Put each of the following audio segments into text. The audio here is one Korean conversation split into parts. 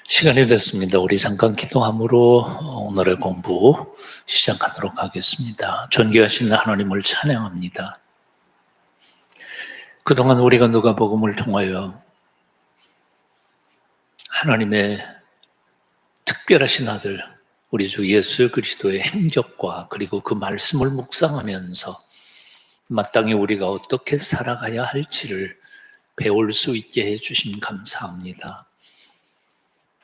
시간이 됐습니다. 우리 잠깐 기도함으로 오늘의 공부 시작하도록 하겠습니다. 존귀하신 하나님을 찬양합니다. 그동안 우리가 누가복음을 통하여 하나님의 특별하신 아들 우리 주 예수 그리스도의 행적과 그리고 그 말씀을 묵상하면서 마땅히 우리가 어떻게 살아가야 할지를 배울 수 있게 해주심 감사합니다.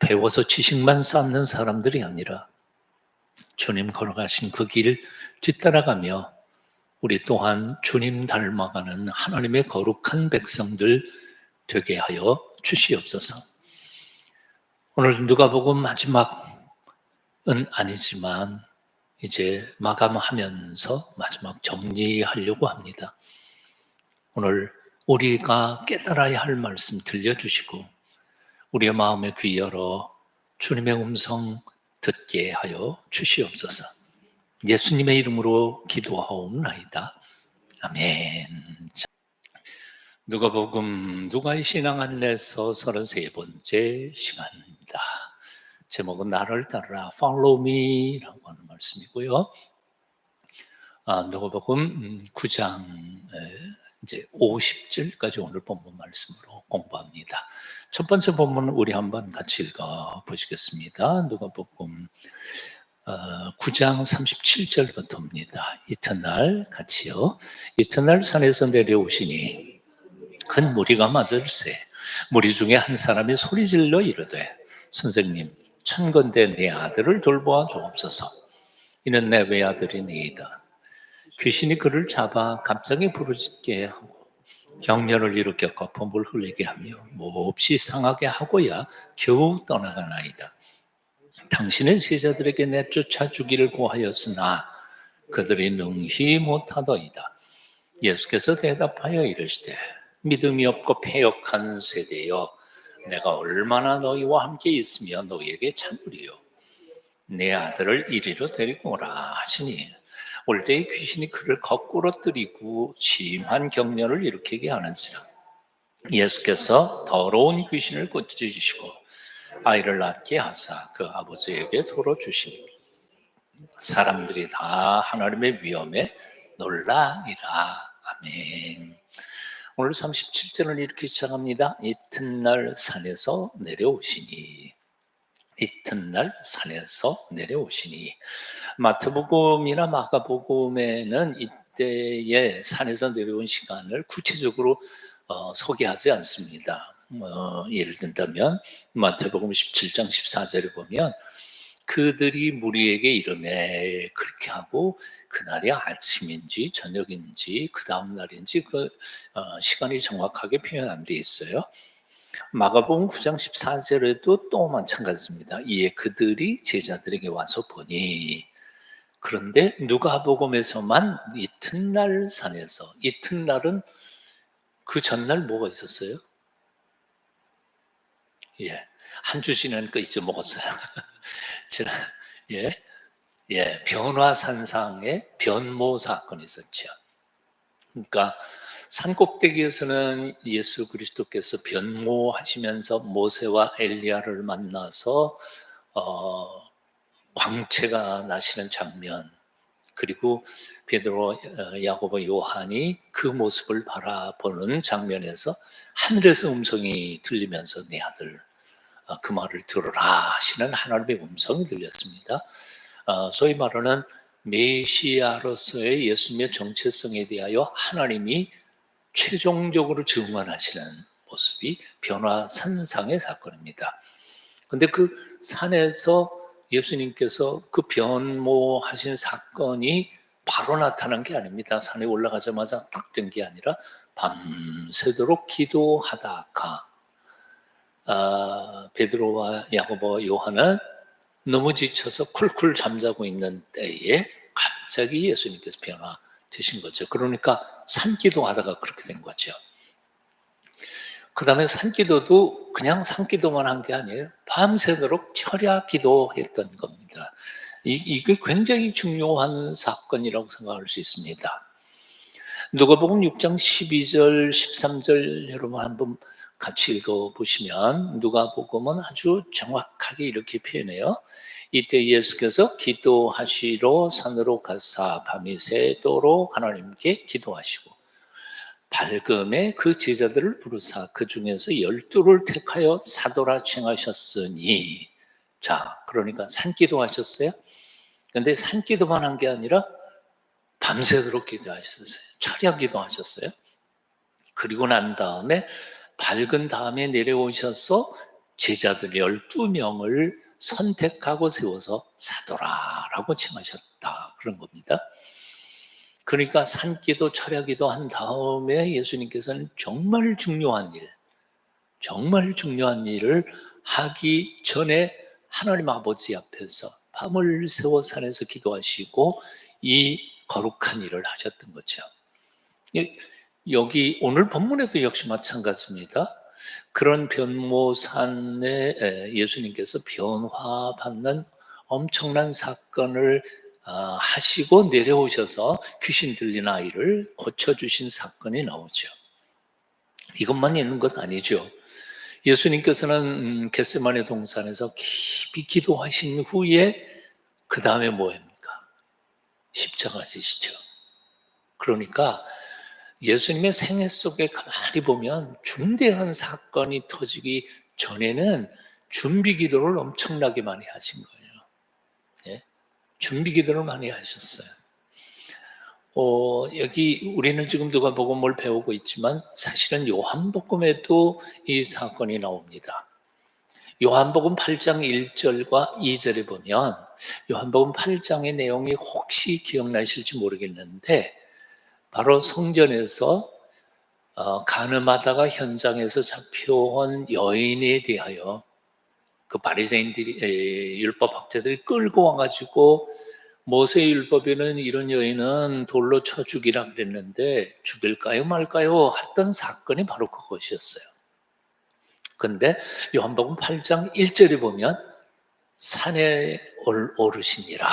배워서 지식만 쌓는 사람들이 아니라 주님 걸어가신 그 길 뒤따라가며 우리 또한 주님 닮아가는 하나님의 거룩한 백성들 되게 하여 주시옵소서. 오늘 누가복음 마지막은 아니지만 이제 마감하면서 마지막 정리하려고 합니다. 오늘 우리가 깨달아야 할 말씀 들려주시고 우리의 마음의 귀 열어 주님의 음성 듣게 하여 주시옵소서. 예수님의 이름으로 기도하옵나이다. 아멘. 누가복음 누가의 신앙 안내서 33번째 시간입니다. 제목은 나를 따르라 Follow me라고 하는 말씀이고요. 누가복음 9장 이제 50절까지 오늘 본문 말씀으로 공부합니다. 첫 번째 본문 우리 한번 같이 읽어 보시겠습니다. 누가복음 9장 37절부터입니다. 이튿날 같이요. 이튿날 산에서 내려오시니 큰 무리가 맞을세. 무리 중에 한 사람이 소리질러 이르되 선생님 천건대 내 아들을 돌보아 주옵소서. 이는 내 외아들이니이다. 귀신이 그를 잡아 갑자기 부르짖게 하고 경련을 일으켜 거품을 흘리게 하며 몹시 상하게 하고야 겨우 떠나가나이다. 당신의 제자들에게 내쫓아 주기를 고하였으나 그들이 능히 못하더이다. 예수께서 대답하여 이르시되 믿음이 없고 패역한 세대여, 내가 얼마나 너희와 함께 있으며 너희에게 참으리요. 내 아들을 이리로 데리고 오라 하시니 올 때의 귀신이 그를 거꾸로 뜨리고 심한 경련을 일으키게 하는지라. 예수께서 더러운 귀신을 꽂으시고 아이를 낳게 하사 그 아버지에게 도로 주시니 사람들이 다 하나님의 위엄에 놀라니라. 아멘. 오늘 37절은 이렇게 시작합니다. 이튿날 산에서 내려오시니. 이튿날 산에서 내려오시니. 마태복음이나 마가복음에는 이때의 산에서 내려온 시간을 구체적으로 소개하지 않습니다. 예를 든다면 마태복음 17장 14절에 보면 그들이 무리에게 이르매 그렇게 하고 그날이 아침인지 저녁인지 그 다음 날인지 시간이 정확하게 표현 안 돼 있어요. 마가복음 9장 14절에도 또 마찬가지입니다. 이에 그들이 제자들에게 와서 보니. 그런데 누가복음에서만 이튿날 산에서, 이튿날은 그 전날 뭐가 있었어요? 한 주 지나니까 잊어먹었어요. 변화산상의 변모 사건이 있었죠. 그러니까 산꼭대기에서는 예수 그리스도께서 변모하시면서 모세와 엘리야를 만나서 광채가 나시는 장면, 그리고 베드로, 야고보, 요한이 그 모습을 바라보는 장면에서 하늘에서 음성이 들리면서 내 아들 그 말을 들으라 하시는 하나님의 음성이 들렸습니다. 소위 말하는 메시아로서의 예수님의 정체성에 대하여 하나님이 최종적으로 증언하시는 모습이 변화산상의 사건입니다. 그런데 그 산에서 예수님께서 그 변모하신 사건이 바로 나타난 게 아닙니다. 산에 올라가자마자 딱 된 게 아니라 밤새도록 기도하다가 베드로와 야고보, 요한은 너무 지쳐서 쿨쿨 잠자고 있는 때에 갑자기 예수님께서 변화되신 거죠. 그러니까 산기도하다가 그렇게 된 거죠. 그 다음에 산기도도 그냥 산기도만 한 게 아니에요. 밤새도록 철야 기도했던 겁니다. 이게 굉장히 중요한 사건이라고 생각할 수 있습니다. 누가복음 6장 12절, 13절 여러분 한번 같이 읽어보시면 누가복음은 아주 정확하게 이렇게 표현해요. 이때 예수께서 기도하시러 산으로 가사 밤이 새도록 하나님께 기도하시고 밝음에 그 제자들을 부르사 그 중에서 12를 택하여 사도라 칭하셨으니, 자, 그러니까 산기도 하셨어요. 근데 산기도만 한 게 아니라 밤새도록 기도하셨어요. 철야 기도하셨어요. 그리고 난 다음에 밝은 다음에 내려오셔서 제자들 12명을 선택하고 세워서 사도라라고 칭하셨다, 그런 겁니다. 그러니까 산기도 철야기도 한 다음에 예수님께서는 정말 중요한 일을 하기 전에 하나님 아버지 앞에서 밤을 새워 산에서 기도하시고 이 거룩한 일을 하셨던 거죠. 여기 오늘 본문에도 역시 마찬가지입니다. 그런 변모산에 예수님께서 변화받는 엄청난 사건을 하시고 내려오셔서 귀신 들린 아이를 고쳐주신 사건이 나오죠. 이것만 있는 것 아니죠. 예수님께서는 겟세마네 동산에서 깊이 기도하신 후에 그 다음에 뭐합니까? 십자가 지시죠. 그러니까 예수님의 생애 속에 가만히 보면 중대한 사건이 터지기 전에는 준비 기도를 엄청나게 많이 하신 거예요. 예? 준비 기도를 많이 하셨어요. 여기 우리는 지금 누가복음을 배우고 있지만 사실은 요한복음에도 이 사건이 나옵니다. 요한복음 8장 1절과 2절에 보면 요한복음 8장의 내용이 혹시 기억나실지 모르겠는데 바로 성전에서 간음하다가 현장에서 잡혀온 여인에 대하여 그 바리새인들이 율법학자들이 끌고 와가지고 모세의 율법에는 이런 여인은 돌로 쳐 죽이라 그랬는데 죽일까요 말까요 했던 사건이 바로 그것이었어요. 근데 요한복음 8장 1절에 보면 산에 오르시니라,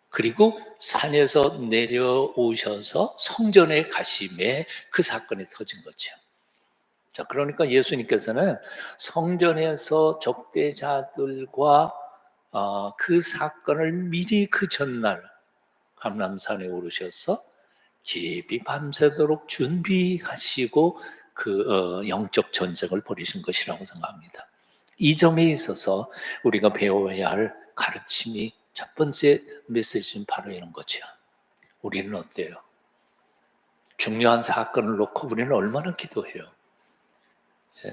그리고 산에서 내려오셔서 성전에 가심에 그 사건이 터진 거죠. 자, 그러니까 예수님께서는 성전에서 적대자들과 그 사건을 미리 그 전날 감람산에 오르셔서 깊이 밤새도록 준비하시고 그 영적 전쟁을 벌이신 것이라고 생각합니다. 이 점에 있어서 우리가 배워야 할 가르침이 첫 번째 메시지는 바로 이런 거죠. 우리는 어때요? 중요한 사건을 놓고 우리는 얼마나 기도해요? 예.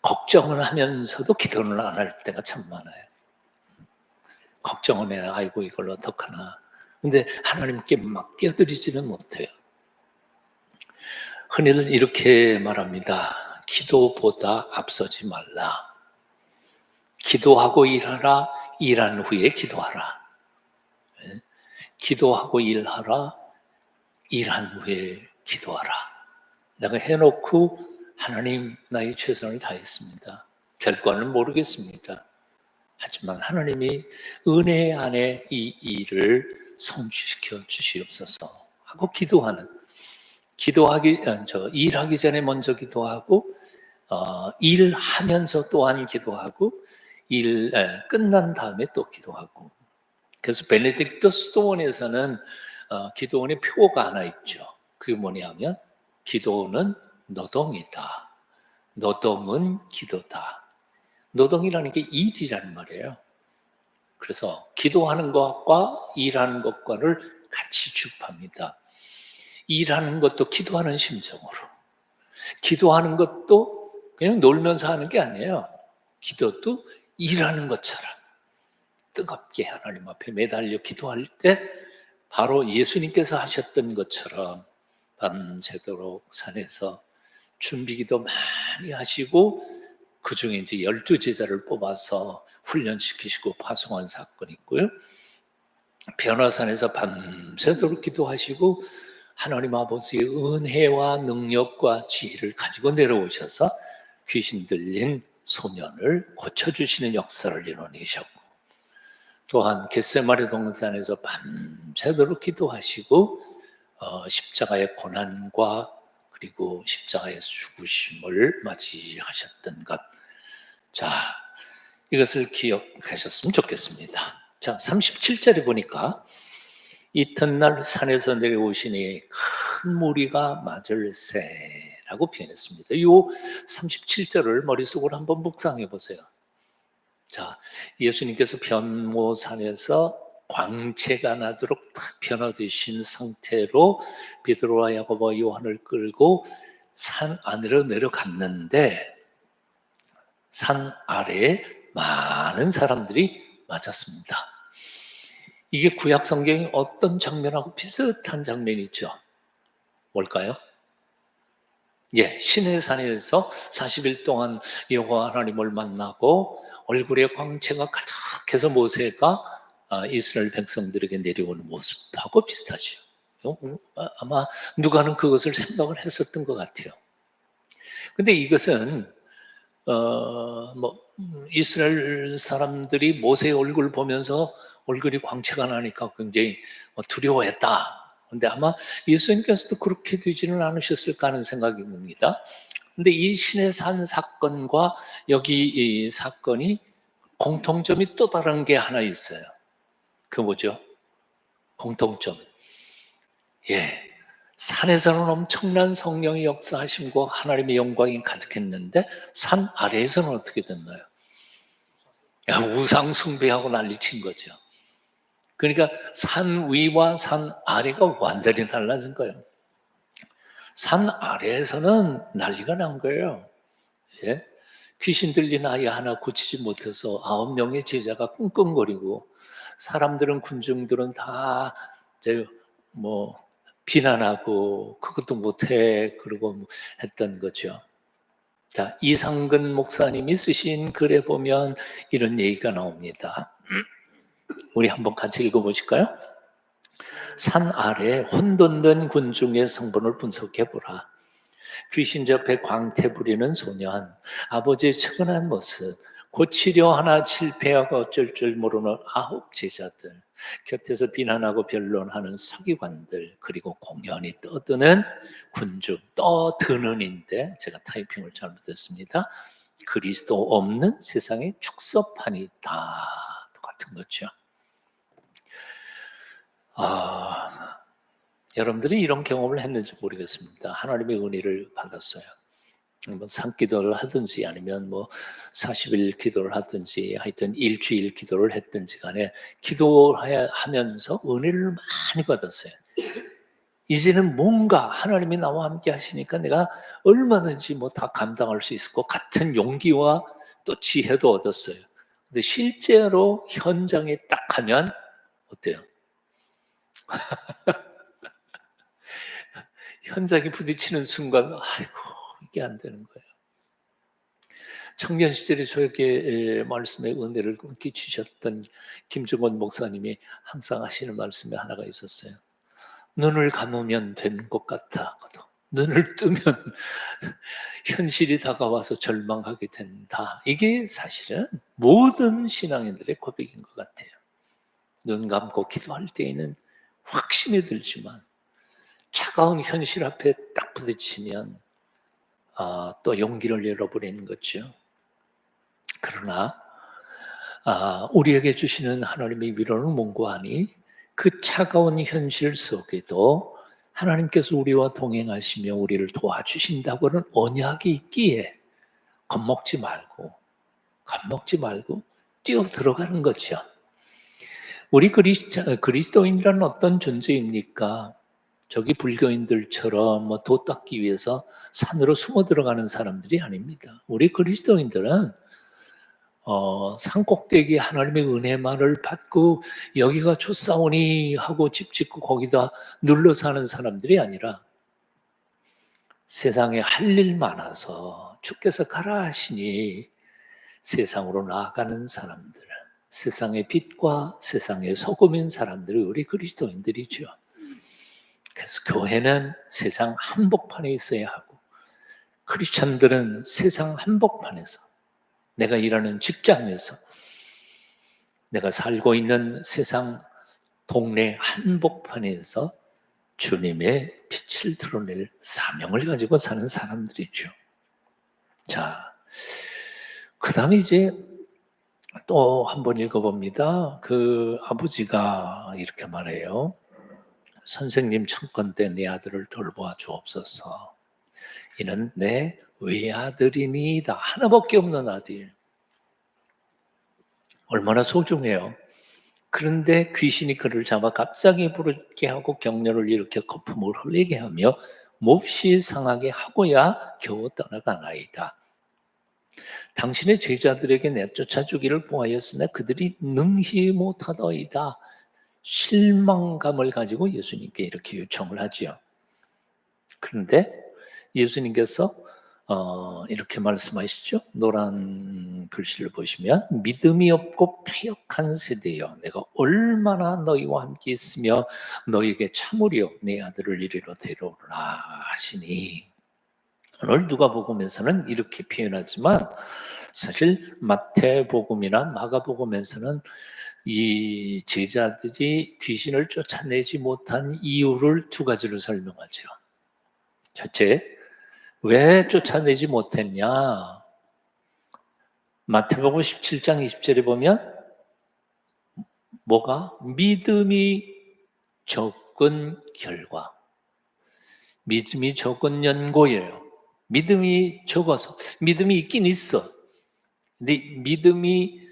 걱정을 하면서도 기도를 안 할 때가 참 많아요. 걱정은 해요. 아이고 이걸 어떡하나. 근데 하나님께 맡겨드리지는 못해요. 흔히들 이렇게 말합니다. 기도보다 앞서지 말라. 기도하고 일하라. 일한 후에 기도하라. 예? 기도하고 일하라. 일한 후에 기도하라. 내가 해놓고 하나님 나의 최선을 다했습니다. 결과는 모르겠습니다. 하지만 하나님이 은혜 안에 이 일을 성취시켜 주시옵소서 하고 일하기 전에 먼저 기도하고 일하면서 또한 기도하고 끝난 다음에 또 기도하고. 그래서 베네딕토 수도원에서는 기도원의 표가 하나 있죠. 그게 뭐냐면 기도는 노동이다. 노동은 기도다. 노동이라는 게 일이라는 말이에요. 그래서 기도하는 것과 일하는 것과를 같이 취급합니다. 일하는 것도 기도하는 심정으로, 기도하는 것도 그냥 놀면서 하는 게 아니에요. 기도도 일하는 것처럼 뜨겁게 하나님 앞에 매달려 기도할 때 바로 예수님께서 하셨던 것처럼 밤새도록 산에서 준비기도 많이 하시고 그 중에 이제 12제자를 뽑아서 훈련시키시고 파송한 사건이 있고요. 변화산에서 밤새도록 기도하시고 하나님 아버지의 은혜와 능력과 지혜를 가지고 내려오셔서 귀신 들린 소년을 고쳐주시는 역사를 이뤄내셨고, 또한 겟세마네 동산에서 밤새도록 기도하시고 십자가의 고난과 그리고 십자가의 죽으심을 맞이하셨던 것. 자, 이것을 기억하셨으면 좋겠습니다. 자, 37절에 보니까 이튿날 산에서 내려오시니 큰 무리가 맞을세라고 표현했습니다. 이 37절을 머릿속으로 한번 묵상해 보세요. 자, 예수님께서 변모산에서 광채가 나도록 탁 변화되신 상태로 베드로와 야고보와 요한을 끌고 산 안으로 내려갔는데 산 아래에 많은 사람들이 맞았습니다. 이게 구약 성경의 어떤 장면하고 비슷한 장면이 있죠. 뭘까요? 예, 시내산에서 40일 동안 여호와 하나님을 만나고 얼굴에 광채가 가득해서 모세가 이스라엘 백성들에게 내려오는 모습하고 비슷하죠. 아마 누가는 그것을 생각을 했었던 것 같아요. 근데 이것은 이스라엘 사람들이 모세의 얼굴을 보면서 얼굴이 광채가 나니까 굉장히 두려워했다. 근데 아마 예수님께서도 그렇게 되지는 않으셨을까 하는 생각이 듭니다. 근데 이 신의 산 사건과 여기 이 사건이 공통점이 또 다른 게 하나 있어요. 그 뭐죠? 공통점. 예. 산에서는 엄청난 성령의 역사하심과 하나님의 영광이 가득했는데 산 아래에서는 어떻게 됐나요? 우상 숭배하고 난리친 거죠. 그러니까 산 위와 산 아래가 완전히 달라진 거예요. 산 아래에서는 난리가 난 거예요. 예? 귀신 들린 아이 하나 고치지 못해서 9명의 제자가 끙끙거리고 사람들은 군중들은 다 이제 뭐 비난하고 그것도 못해 그러고 했던 거죠. 자, 이상근 목사님이 쓰신 글에 보면 이런 얘기가 나옵니다. 우리 한번 같이 읽어보실까요? 산 아래 혼돈된 군중의 성분을 분석해보라. 귀신 접해 광태 부리는 소년, 아버지의 측은한 모습, 고치려 하나 실패하고 어쩔 줄 모르는 9 제자들, 곁에서 비난하고 변론하는 서기관들, 그리고 공연히 떠드는 군중, 떠드는인데 제가 타이핑을 잘못했습니다. 그리스도 없는 세상의 축소판이다. 똑같은 거죠. 여러분들이 이런 경험을 했는지 모르겠습니다. 하나님의 은혜를 받았어요. 뭐 산기도를 하든지 아니면 뭐 40일 기도를 하든지 하여튼 일주일 기도를 했든지 간에 기도하면서 은혜를 많이 받았어요. 이제는 뭔가 하나님이 나와 함께 하시니까 내가 얼마든지 뭐 다 감당할 수 있을 것 같은 용기와 또 지혜도 얻었어요. 근데 실제로 현장에 딱 하면 어때요? 현장에 부딪히는 순간 아이고 이게 안 되는 거예요. 청년 시절에 저에게 말씀의 은혜를 끼치셨던 김정원 목사님이 항상 하시는 말씀이 하나가 있었어요. 눈을 감으면 된 것 같아. 눈을 뜨면 현실이 다가와서 절망하게 된다. 이게 사실은 모든 신앙인들의 고백인 것 같아요. 눈 감고 기도할 때에는 확신이 들지만 차가운 현실 앞에 딱 부딪히면 또 용기를 잃어버리는 거죠. 그러나 우리에게 주시는 하나님의 위로는 뭔고하니 그 차가운 현실 속에도 하나님께서 우리와 동행하시며 우리를 도와주신다고는 언약이 있기에 겁먹지 말고 뛰어 들어가는 거죠. 우리 그리스도인이란 어떤 존재입니까? 저기 불교인들처럼 뭐 도 닦기 위해서 산으로 숨어 들어가는 사람들이 아닙니다. 우리 그리스도인들은 산꼭대기 하나님의 은혜만을 받고 여기가 좋사오니 하고 집 짓고 거기다 눌러 사는 사람들이 아니라 세상에 할 일 많아서 주께서 가라 하시니 세상으로 나아가는 사람들, 세상의 빛과 세상의 소금인 사람들이 우리 그리스도인들이죠. 그래서 교회는 세상 한복판에 있어야 하고 크리스천들은 세상 한복판에서 내가 일하는 직장에서 내가 살고 있는 세상 동네 한복판에서 주님의 빛을 드러낼 사명을 가지고 사는 사람들이죠. 자, 그 다음에 이제 또 한번 읽어봅니다. 그 아버지가 이렇게 말해요. 선생님 청건 때 내 아들을 돌보아 주옵소서. 이는 내 외아들이니이다. 하나밖에 없는 아들. 얼마나 소중해요. 그런데 귀신이 그를 잡아 갑자기 부르게 하고 격려를 일으켜 거품을 흘리게 하며 몹시 상하게 하고야 겨우 떠나가나이다. 당신의 제자들에게 내쫓아 주기를 보하였으나 그들이 능히 못하더이다. 실망감을 가지고 예수님께 이렇게 요청을 하지요. 그런데 예수님께서 이렇게 말씀하시죠. 노란 글씨를 보시면 믿음이 없고 패역한 세대여 내가 얼마나 너희와 함께 있으며 너희에게 참으려 내 아들을 이리로 데려오라 하시니 오늘 누가복음에서는 이렇게 표현하지만 사실 마태복음이나 마가복음에서는 이 제자들이 귀신을 쫓아내지 못한 이유를 두 가지로 설명하죠. 첫째, 왜 쫓아내지 못했냐? 마태복음 17장 20절에 보면 뭐가? 믿음이 적은 결과. 믿음이 적은 연고예요. 믿음이 적어서. 믿음이 있긴 있어. 근데 믿음이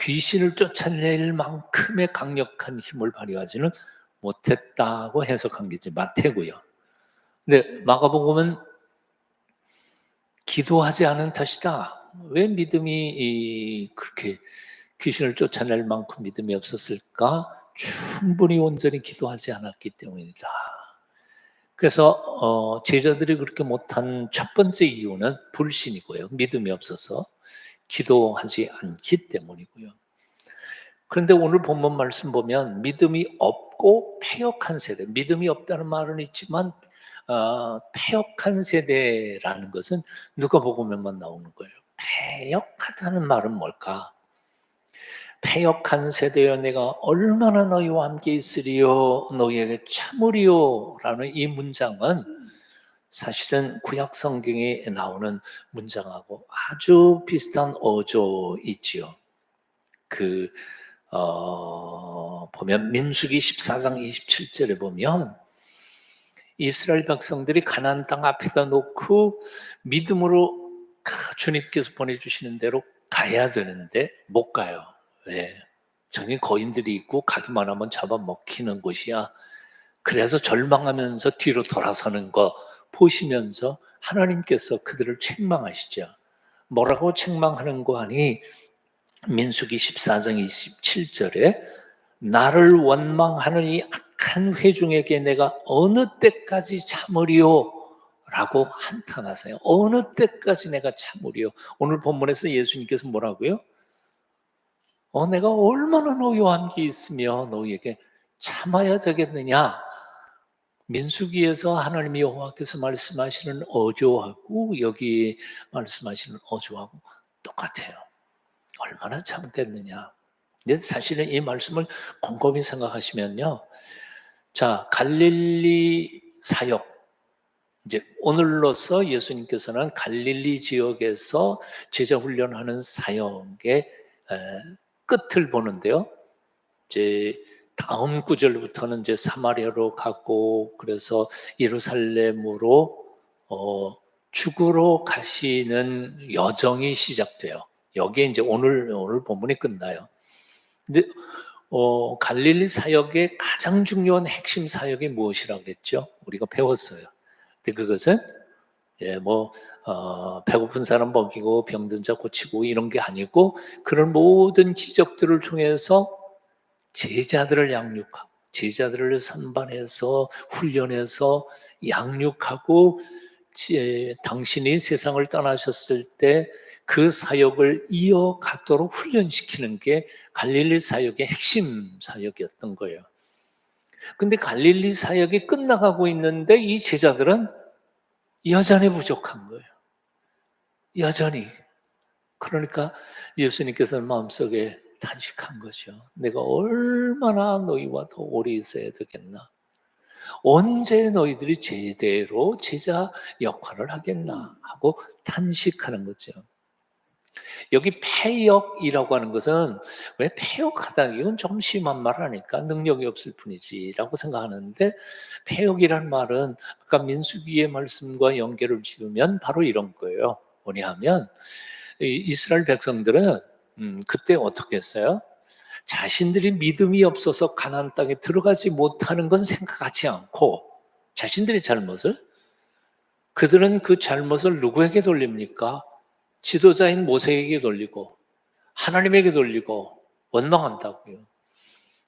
귀신을 쫓아낼 만큼의 강력한 힘을 발휘하지는 못했다고 해석한 게 이제 마태고요. 근데 마가복음은 기도하지 않은 탓이다. 왜 믿음이 그렇게 귀신을 쫓아낼 만큼 믿음이 없었을까? 충분히 온전히 기도하지 않았기 때문이다. 그래서 제자들이 그렇게 못한 첫 번째 이유는 불신이고요. 믿음이 없어서 기도하지 않기 때문이고요. 그런데 오늘 본문 말씀 보면 믿음이 없고 패역한 세대, 믿음이 없다는 말은 있지만 패역한 세대라는 것은 누가복음에만 나오는 거예요. 패역하다는 말은 뭘까? 패역한 세대여 내가 얼마나 너희와 함께 있으리요 너희에게 참으리요 라는 이 문장은 사실은 구약 성경에 나오는 문장하고 아주 비슷한 어조이지요. 보면 민수기 14장 27절에 보면 이스라엘 백성들이 가나안 땅 앞에다 놓고 믿음으로 주님께서 보내주시는 대로 가야 되는데 못 가요. 왜? 저기 거인들이 있고 가기만 하면 잡아먹히는 곳이야. 그래서 절망하면서 뒤로 돌아서는 거 보시면서 하나님께서 그들을 책망하시죠. 뭐라고 책망하는 거 하니 민수기 14장 27절에 나를 원망하는 이 악한 회중에게 내가 어느 때까지 참으리요? 라고 한탄하세요. 어느 때까지 내가 참으리요? 오늘 본문에서 예수님께서 뭐라고요? 내가 얼마나 너희와 함께 있으며 너희에게 참아야 되겠느냐? 민수기에서 하나님 여호와께서 말씀하시는 어조하고 여기 말씀하시는 어조하고 똑같아요. 얼마나 참겠느냐? 근데 사실은 이 말씀을 곰곰이 생각하시면요. 자, 갈릴리 사역. 이제 오늘로서 예수님께서는 갈릴리 지역에서 제자 훈련하는 사역의 끝을 보는데요. 이제 다음 구절부터는 이제 사마리아로 가고 그래서 예루살렘으로 죽으러 가시는 여정이 시작돼요. 여기에 이제 오늘 본문이 끝나요. 근데 갈릴리 사역의 가장 중요한 핵심 사역이 무엇이라고 그랬죠? 우리가 배웠어요. 근데 그것은 배고픈 사람 먹이고 병든 자 고치고 이런 게 아니고 그런 모든 기적들을 통해서 제자들을 양육하고 제자들을 선반해서 훈련해서 양육하고 당신이 세상을 떠나셨을 때 그 사역을 이어가도록 훈련시키는 게 갈릴리 사역의 핵심 사역이었던 거예요. 근데 갈릴리 사역이 끝나가고 있는데 이 제자들은 여전히 부족한 거예요. 여전히. 그러니까 예수님께서는 마음속에 단식한 거죠. 내가 얼마나 너희와 더 오래 있어야 되겠나? 언제 너희들이 제대로 제자 역할을 하겠나 하고 탄식하는 거죠. 여기 패역이라고 하는 것은 왜 패역하다 이건 좀 심한 말 아닐까? 능력이 없을 뿐이지라고 생각하는데 패역이란 말은 아까 민수기의 말씀과 연결을 지으면 바로 이런 거예요. 뭐냐하면 이스라엘 백성들은 그때 어떻게 했어요? 자신들이 믿음이 없어서 가나안 땅에 들어가지 못하는 건 생각하지 않고 자신들의 잘못을 그들은 그 잘못을 누구에게 돌립니까? 지도자인 모세에게 돌리고 하나님에게 돌리고 원망한다고요.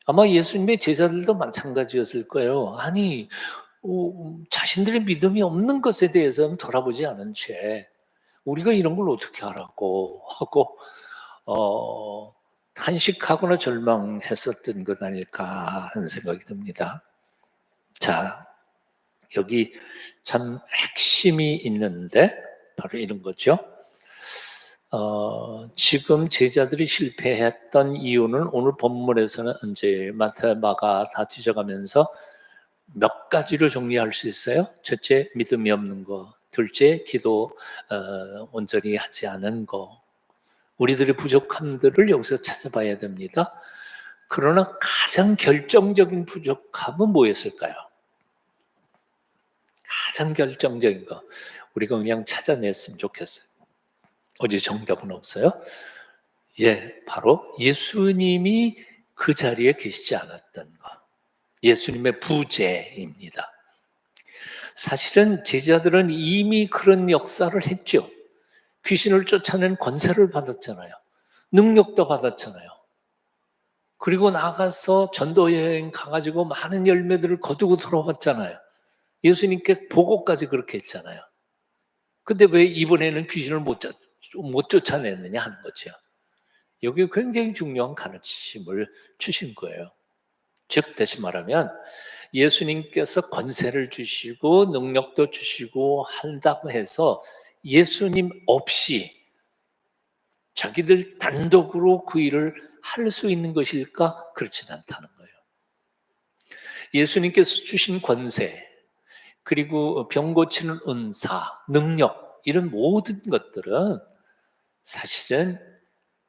아마 예수님의 제자들도 마찬가지였을 거예요. 아니 자신들의 믿음이 없는 것에 대해서는 돌아보지 않은 채 우리가 이런 걸 어떻게 하라고 하고 탄식하거나 절망했었던 것 아닐까 하는 생각이 듭니다. 자, 여기 참 핵심이 있는데 바로 이런 거죠. 지금 제자들이 실패했던 이유는 오늘 본문에서는 이제 마태, 마가 다 뒤져가면서 몇 가지로 정리할 수 있어요. 첫째, 믿음이 없는 거. 둘째, 기도 온전히 하지 않은 거. 우리들의 부족함들을 여기서 찾아봐야 됩니다. 그러나 가장 결정적인 부족함은 뭐였을까요? 가장 결정적인 거. 우리가 그냥 찾아냈으면 좋겠어요. 어디 정답은 없어요? 예, 바로 예수님이 그 자리에 계시지 않았던 것. 예수님의 부재입니다. 사실은 제자들은 이미 그런 역사를 했죠. 귀신을 쫓아낸 권세를 받았잖아요. 능력도 받았잖아요. 그리고 나가서 전도 여행 가가지고 많은 열매들을 거두고 돌아왔잖아요. 예수님께 보고까지 그렇게 했잖아요. 근데 왜 이번에는 귀신을 못 쫓아냈느냐 하는 거죠. 여기 굉장히 중요한 가르침을 주신 거예요. 즉 다시 말하면 예수님께서 권세를 주시고 능력도 주시고 한다고 해서 예수님 없이 자기들 단독으로 그 일을 할 수 있는 것일까? 그렇진 않다는 거예요. 예수님께서 주신 권세 그리고 병 고치는 은사, 능력 이런 모든 것들은 사실은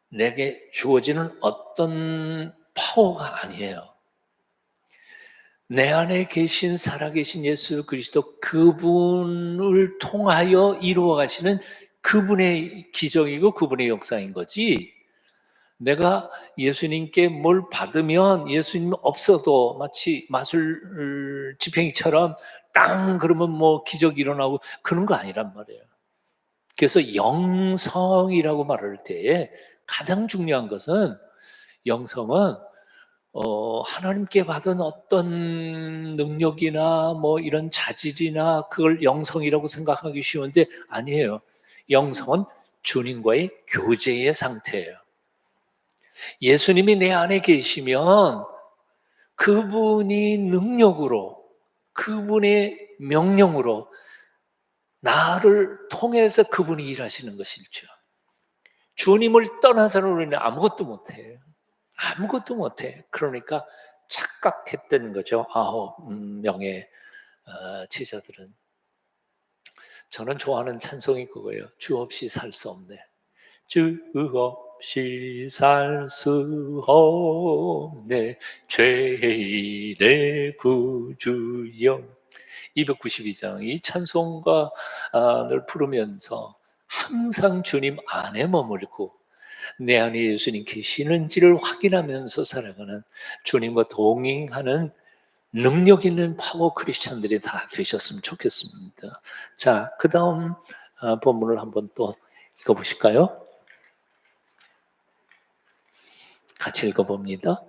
내게 주어지는 어떤 파워가 아니에요. 내 안에 계신 살아계신 예수 그리스도 그분을 통하여 이루어 가시는 그분의 기적이고 그분의 역사인 거지. 내가 예수님께 뭘 받으면 예수님 없어도 마치 마술 지팽이처럼 땅 그러면 뭐 기적이 일어나고 그런 거 아니란 말이에요. 그래서 영성이라고 말할 때에 가장 중요한 것은 영성은 하나님께 받은 어떤 능력이나 뭐 이런 자질이나 그걸 영성이라고 생각하기 쉬운데 아니에요. 영성은 주님과의 교제의 상태예요. 예수님이 내 안에 계시면 그분이 능력으로 그분의 명령으로 나를 통해서 그분이 일하시는 것이죠. 주님을 떠나서는 우리는 아무것도 못해요. 아무것도 못해. 그러니까 착각했던 거죠. 9명의 제자들은. 저는 좋아하는 찬송이 그거예요. 주 없이 살 수 없네. 주 없이 살 수 없네. 죄의 내 구주여. 292장 이 찬송가를 부르면서 항상 주님 안에 머물고 내 안에 예수님 계시는지를 확인하면서 살아가는 주님과 동행하는 능력 있는 파워 크리스천들이 다 되셨으면 좋겠습니다. 자, 그 다음 본문을 한번 또 읽어보실까요? 같이 읽어봅니다.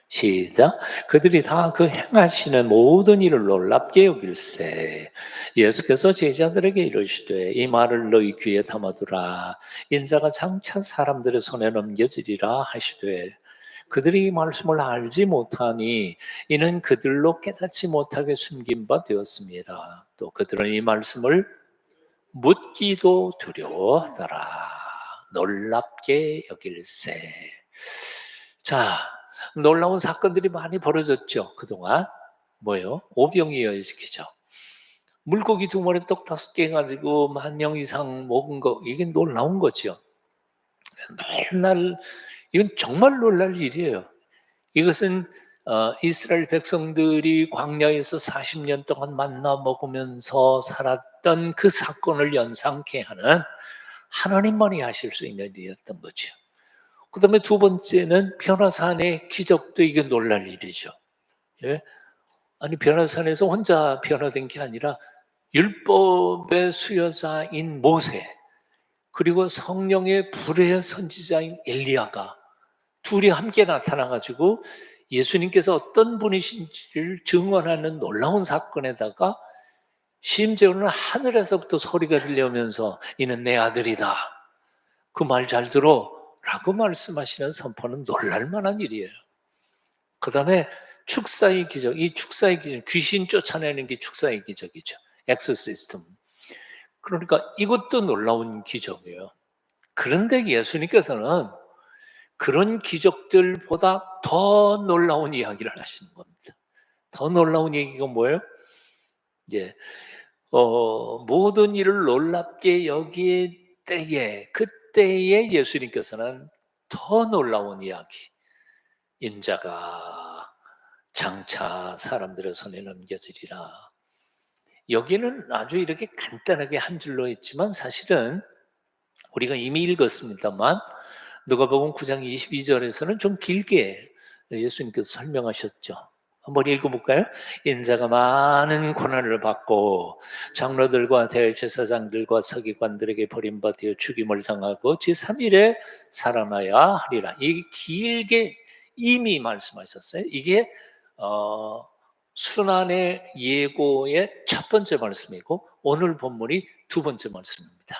시작. 그들이 다 그 행하시는 모든 일을 놀랍게 여길세 예수께서 제자들에게 이르시되 이 말을 너희 귀에 담아두라 인자가 장차 사람들의 손에 넘겨지리라 하시되 그들이 이 말씀을 알지 못하니 이는 그들로 깨닫지 못하게 숨긴 바 되었습니다. 또 그들은 이 말씀을 묻기도 두려워하더라. 놀랍게 여길세. 자, 놀라운 사건들이 많이 벌어졌죠, 그동안. 뭐예요? 오병이어시키죠. 물고기 2마리 떡 5개 가지고 10,000명 이상 먹은 거, 이게 놀라운 거죠. 맨날 이건 정말 놀랄 일이에요. 이것은 이스라엘 백성들이 광야에서 40년 동안 만나 먹으면서 살았던 그 사건을 연상케 하는 하나님만이 하실 수 있는 일이었던 거죠. 그다음에 두 번째는 변화산의 기적도 이게 놀랄 일이죠. 예? 아니 변화산에서 혼자 변화된 게 아니라 율법의 수여자인 모세, 그리고 성령의 불의 선지자인 엘리야가 둘이 함께 나타나 가지고 예수님께서 어떤 분이신지를 증언하는 놀라운 사건에다가 심지어는 하늘에서부터 소리가 들려오면서 이는 내 아들이다. 그 말 잘 들어 라고 말씀하시는 선포는 놀랄 만한 일이에요. 그 다음에 축사의 기적, 이 축사의 기적, 귀신 쫓아내는 게 축사의 기적이죠. 엑소시스템. 그러니까 이것도 놀라운 기적이에요. 그런데 예수님께서는 그런 기적들보다 더 놀라운 이야기를 하시는 겁니다. 더 놀라운 얘기가 뭐예요? 이제 모든 일을 놀랍게 여길 때에, 그때에 예수님께서는 더 놀라운 이야기, 인자가 장차 사람들의 손에 넘겨지리라. 여기는 아주 이렇게 간단하게 한 줄로 했지만 사실은 우리가 이미 읽었습니다만 누가복음 9장 22절에서는 좀 길게 예수님께서 설명하셨죠. 한번 읽어볼까요? 인자가 많은 고난을 받고 장로들과 대제사장들과 서기관들에게 버림받아 죽임을 당하고 제3일에 살아나야 하리라. 이게 길게 이미 말씀하셨어요. 이게 순환의 예고의 첫 번째 말씀이고 오늘 본문이 두 번째 말씀입니다.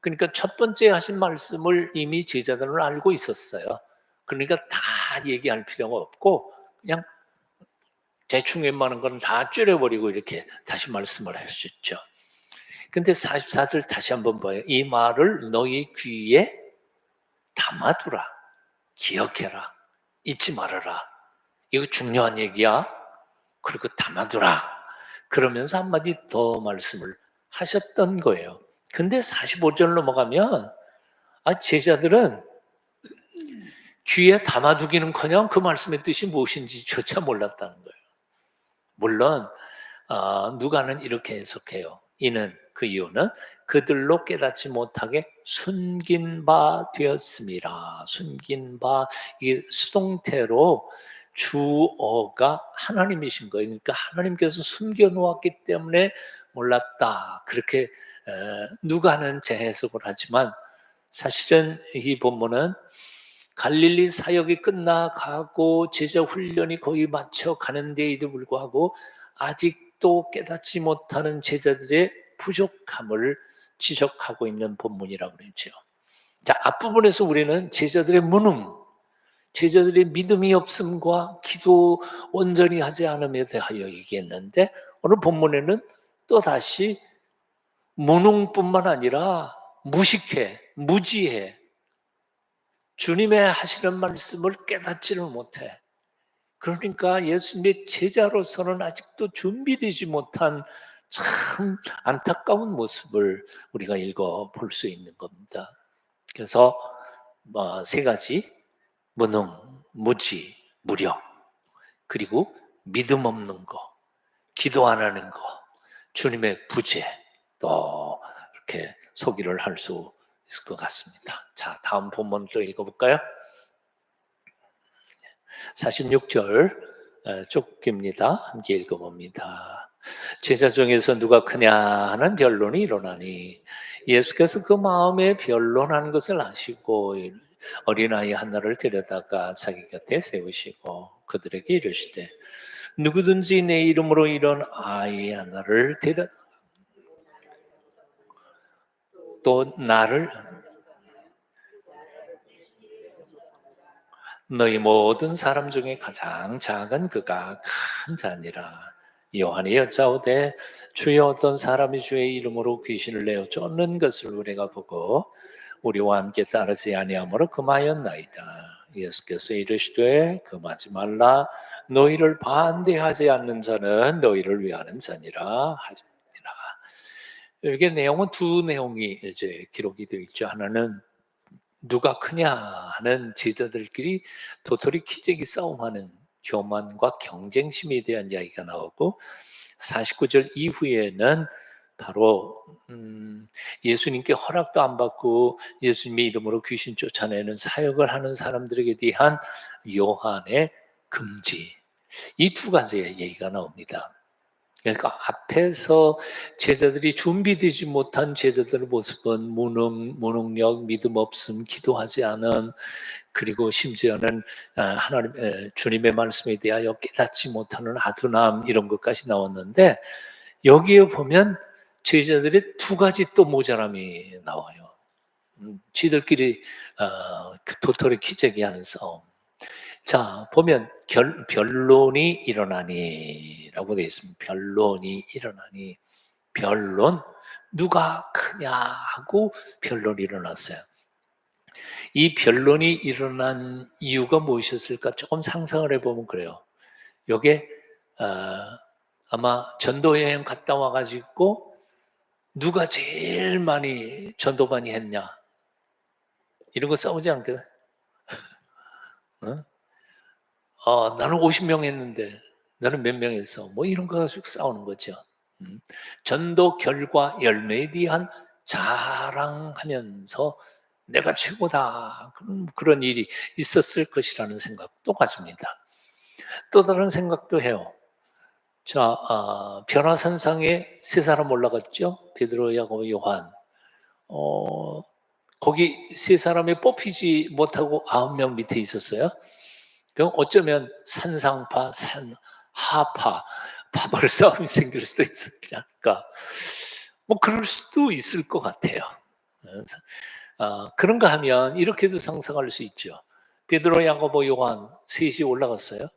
그러니까 첫 번째 하신 말씀을 이미 제자들은 알고 있었어요. 그러니까 다 얘기할 필요가 없고 그냥 대충 웬만한 건 다 줄여버리고 이렇게 다시 말씀을 하셨죠. 근데 44절 다시 한번 봐요. 이 말을 너희 귀에 담아두라. 기억해라. 잊지 말아라. 이거 중요한 얘기야. 그리고 담아두라. 그러면서 한마디 더 말씀을 하셨던 거예요. 근데 45절 넘어가면 제자들은 귀에 담아두기는커녕 그 말씀의 뜻이 무엇인지조차 몰랐다는 거예요. 물론 누가는 이렇게 해석해요. 이는 그 이유는 그들로 깨닫지 못하게 숨긴 바 되었습니다. 숨긴 바, 이게 수동태로 주어가 하나님이신 거예요. 그러니까 하나님께서 숨겨놓았기 때문에 몰랐다. 그렇게 누가는 재해석을 하지만 사실은 이 본문은 갈릴리 사역이 끝나가고 제자 훈련이 거의 마쳐 가는 데에도 불구하고 아직도 깨닫지 못하는 제자들의 부족함을 지적하고 있는 본문이라고 그랬죠. 자, 앞부분에서 우리는 제자들의 무능, 제자들의 믿음이 없음과 기도 온전히 하지 않음에 대하여 얘기했는데 오늘 본문에는 또 다시 무능뿐만 아니라 무식해, 무지해, 주님의 하시는 말씀을 깨닫지를 못해. 그러니까 예수님의 제자로서는 아직도 준비되지 못한 참 안타까운 모습을 우리가 읽어 볼 수 있는 겁니다. 그래서 세 가지: 무능, 무지, 무력, 그리고 믿음 없는 거, 기도 안 하는 거, 주님의 부재, 또 이렇게 소개를 할 수 있을 것 같습니다. 자, 다음 본문 또 읽어볼까요? 46절 쭉 깁니다. 함께 읽어봅니다. 제자 중에서 누가 크냐 하는 변론이 일어나니 예수께서 그 마음에 변론하는 것을 아시고 어린아이 하나를 데려다가 자기 곁에 세우시고 그들에게 이르시되 누구든지 내 이름으로 이런 아이 하나를 데려 또 나를 너희 모든 사람 중에 가장 작은 그가 큰 자니라. 요한이 여짜오되 주여 어떤 사람이 주의 이름으로 귀신을 내어 쫓는 것을 우리가 보고 우리와 함께 따르지 아니하므로 금하였나이다. 예수께서 이르시되 금하지 말라. 너희를 반대하지 않는 자는 너희를 위하는 자니라 하시니라. 이게 내용은 두 내용이 이제 기록이 되어 있죠. 하나는 누가 크냐 하는 제자들끼리 도토리 키재기 싸움하는 교만과 경쟁심에 대한 이야기가 나오고, 49절 이후에는 바로 예수님께 허락도 안 받고 예수님의 이름으로 귀신 쫓아내는 사역을 하는 사람들에게 대한 요한의 금지, 이 두 가지의 얘기가 나옵니다. 그러니까 앞에서 제자들이 준비되지 못한 제자들의 모습은 무능력, 믿음 없음, 기도하지 않음, 그리고 심지어는 하나님 주님의 말씀에 대하여 깨닫지 못하는 아둔함, 이런 것까지 나왔는데, 여기에 보면 제자들의 두 가지 또 모자람이 나와요. 지들끼리 그 도토리 키재기 하는 싸움. 자, 보면 변론이 일어나니라고 되어 있습니다. 변론이 일어나니. 변론, 누가 크냐 하고 변론이 일어났어요. 이 변론이 일어난 이유가 무엇이었을까? 조금 상상을 해보면 그래요. 요게 아마 전도 여행 갔다 와가지고 누가 제일 많이 전도 많이 했냐, 이런 거 싸우지 않거든. 나는 50명 했는데 너는 몇 명 했어? 뭐 이런 거 가지고 싸우는 거죠. 전도 결과 열매에 대한 자랑하면서 내가 최고다, 그런 일이 있었을 것이라는 생각도 가집니다. 또 다른 생각도 해요. 자, 변화산상에 세 사람 올라갔죠. 베드로, 야고보, 요한. 거기 세 사람이 뽑히지 못하고 9명 밑에 있었어요. 그럼 어쩌면 산상파, 산하파, 파벌 싸움이 생길 수도 있었지 않을까. 뭐 그럴 수도 있을 것 같아요. 그런가 하면 이렇게도 상상할 수 있죠. 베드로, 야고보, 요한 셋이 올라갔어요.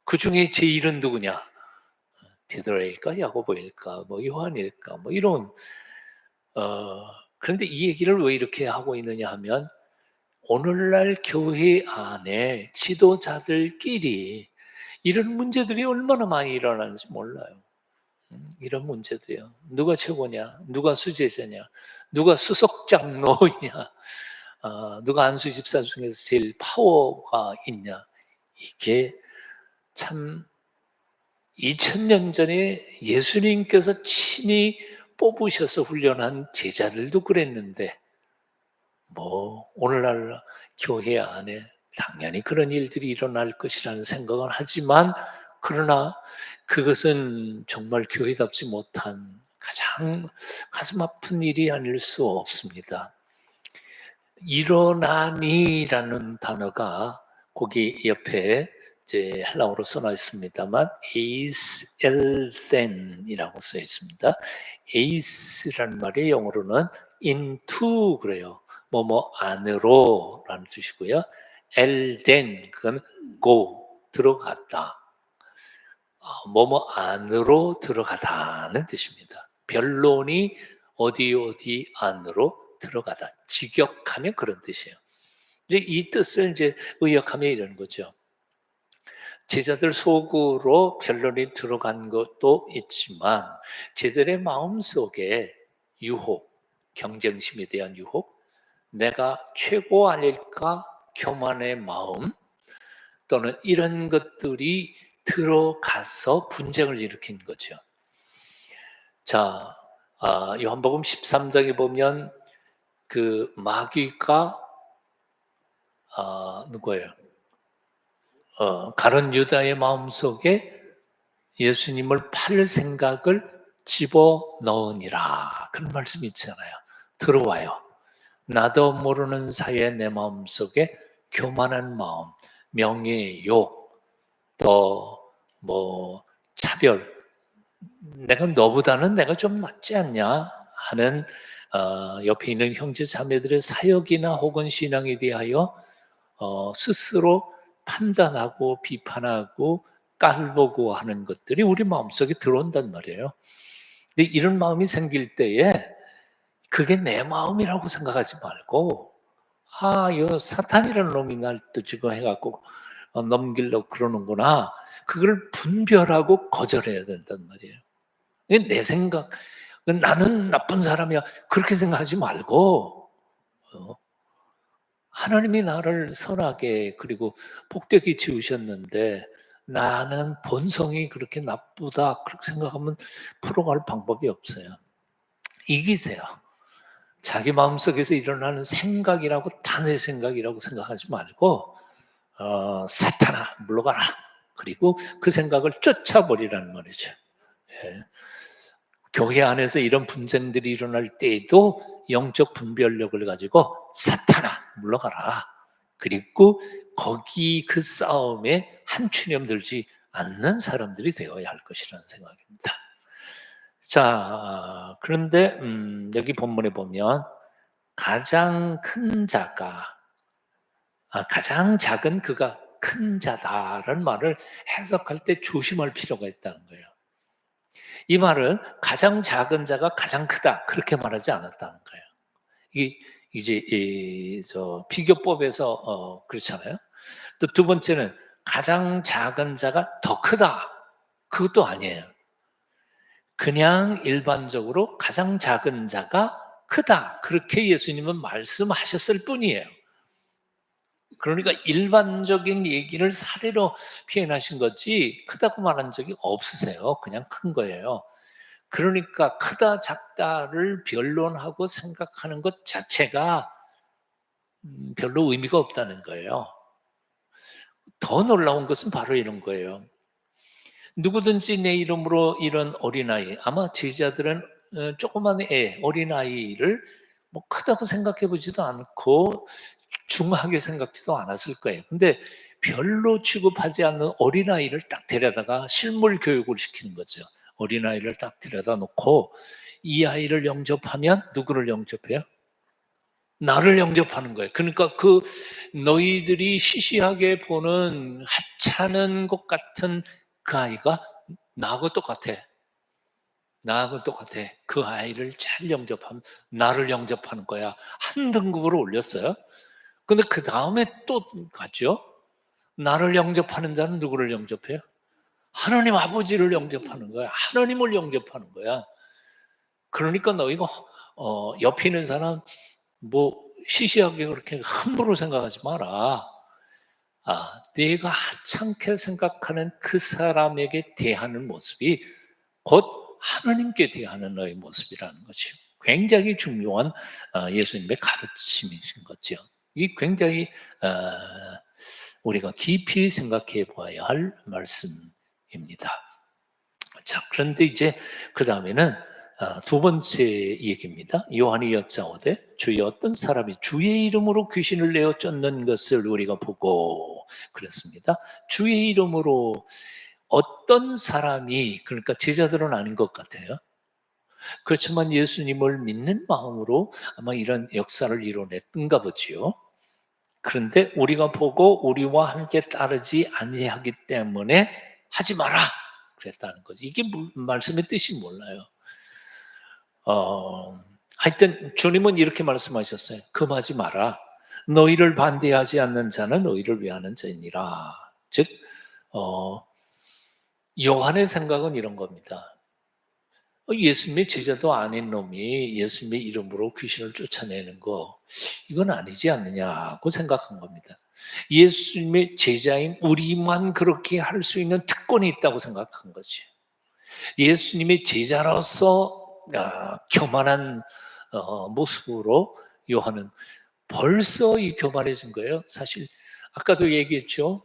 그 중에 제일은 누구냐? 베드로일까, 야고보일까, 뭐 요한일까, 뭐 이런. 그런데 이 얘기를 왜 이렇게 하고 있느냐 하면, 오늘날 교회 안에 지도자들끼리 이런 문제들이 얼마나 많이 일어나는지 몰라요. 이런 문제들이요. 누가 최고냐? 누가 수제자냐? 누가 수석 장로냐? 누가 안수 집사 중에서 제일 파워가 있냐? 이게 참 2000년 전에 예수님께서 친히 뽑으셔서 훈련한 제자들도 그랬는데, 뭐 오늘날 교회 안에 당연히 그런 일들이 일어날 것이라는 생각은 하지만, 그러나 그것은 정말 교회답지 못한 가장 가슴 아픈 일이 아닐 수 없습니다. 일어나니라는 단어가 거기 옆에 이제 헬라어로 써놔 있습니다만, 에이스 엘덴이라고 써 있습니다. 에이스라는 말이 영어로는 into 그래요. 뭐뭐 안으로라는 뜻이고요. 엘덴, 그건 go, 들어갔다. 뭐뭐 안으로 들어가다는 뜻입니다. 변론이 어디 어디 안으로 들어가다. 직역하면 그런 뜻이에요. 이제 이 뜻을 이제 의역하면 이런 거죠. 제자들 속으로 변론이 들어간 것도 있지만, 제자들의 마음 속에 유혹, 경쟁심에 대한 유혹, 내가 최고 아닐까 교만의 마음, 또는 이런 것들이 들어가서 분쟁을 일으킨 거죠. 자, 요한복음 13장에 보면 그 마귀가 누구예요? 가룟 유다의 마음속에 예수님을 팔 생각을 집어넣으니라, 그런 말씀이 있잖아요. 들어와요. 나도 모르는 사이에 내 마음속에 교만한 마음, 명예, 욕, 또 뭐 차별, 내가 너보다는 내가 좀 낫지 않냐 하는 옆에 있는 형제 자매들의 사역이나 혹은 신앙에 대하여 스스로 판단하고 비판하고 깔보고 하는 것들이 우리 마음속에 들어온단 말이에요. 근데 이런 마음이 생길 때에 그게 내 마음이라고 생각하지 말고, 요 사탄이라는 놈이 날 또 지금 해갖고 넘기려고 그러는구나. 그걸 분별하고 거절해야 된단 말이에요. 이게 내 생각, 나는 나쁜 사람이야. 그렇게 생각하지 말고, 어, 하나님이 나를 선하게 그리고 복되게 지으셨는데 나는 본성이 그렇게 나쁘다 그렇게 생각하면 풀어갈 방법이 없어요. 이기세요. 자기 마음속에서 일어나는 생각이라고 다 내 생각이라고 생각하지 말고 사탄아 물러가라. 그리고 그 생각을 쫓아버리라는 말이죠. 예. 교회 안에서 이런 분쟁들이 일어날 때에도 영적 분별력을 가지고 사탄아 물러가라. 그리고 거기 그 싸움에 한 추념 들지 않는 사람들이 되어야 할 것이라는 생각입니다. 자, 그런데 여기 본문에 보면 가장 큰 자가 가장 작은 그가 큰 자다라는 말을 해석할 때 조심할 필요가 있다는 거예요. 이 말은 가장 작은 자가 가장 크다 그렇게 말하지 않았다는 거예요. 이 이제 비교법에서 그렇잖아요. 또 두 번째는 가장 작은 자가 더 크다. 그것도 아니에요. 그냥 일반적으로 가장 작은 자가 크다. 그렇게 예수님은 말씀하셨을 뿐이에요. 그러니까 일반적인 얘기를 사례로 표현하신 거지 크다고 말한 적이 없으세요. 그냥 큰 거예요. 그러니까 크다 작다를 변론하고 생각하는 것 자체가 별로 의미가 없다는 거예요. 더 놀라운 것은 바로 이런 거예요. 누구든지 내 이름으로 이런 어린아이, 아마 제자들은 조그만 애, 어린아이를 뭐 크다고 생각해 보지도 않고 중하게 생각지도 않았을 거예요. 근데 별로 취급하지 않는 어린아이를 딱 데려다가 실물 교육을 시키는 거죠. 어린아이를 딱 데려다 놓고 이 아이를 영접하면 누구를 영접해요? 나를 영접하는 거예요. 그러니까 그 너희들이 시시하게 보는 하찮은 것 같은 그 아이가 나하고 똑같아. 나하고 똑같아. 그 아이를 잘 영접하면 나를 영접하는 거야. 한 등급으로 올렸어요. 근데 그 다음에 또 갔죠. 나를 영접하는 자는 누구를 영접해요? 하나님 아버지를 영접하는 거야. 하나님을 영접하는 거야. 그러니까 너희가 옆에 있는 사람 뭐 시시하게 그렇게 함부로 생각하지 마라. 네가 하찮게 생각하는 그 사람에게 대하는 모습이 곧 하나님께 대하는 너의 모습이라는 것이요. 굉장히 중요한 예수님의 가르침이신 거죠. 이 굉장히 우리가 깊이 생각해 보아야 할 말씀입니다. 자, 그런데 이제 그 다음에는 두 번째 얘기입니다. 요한이 여짜오되 주의 어떤 사람이 주의 이름으로 귀신을 내어 쫓는 것을 우리가 보고 그랬습니다. 주의 이름으로 어떤 사람이 그러니까 제자들은 아닌 것 같아요. 그렇지만 예수님을 믿는 마음으로 아마 이런 역사를 이뤄냈던가 보지요. 그런데 우리가 보고 우리와 함께 따르지 아니하기 때문에 하지 마라 그랬다는 거지. 이게 말씀의 뜻이 몰라요. 하여튼 주님은 이렇게 말씀하셨어요. 금하지 마라. 너희를 반대하지 않는 자는 너희를 위하는 자이니라. 즉 요한의 생각은 이런 겁니다. 예수님의 제자도 아닌 놈이 예수님의 이름으로 귀신을 쫓아내는 거 이건 아니지 않느냐고 생각한 겁니다. 예수님의 제자인 우리만 그렇게 할 수 있는 특권이 있다고 생각한 거지. 예수님의 제자로서 교만한 모습으로 요한은 벌써 이 교만해진 거예요. 사실 아까도 얘기했죠.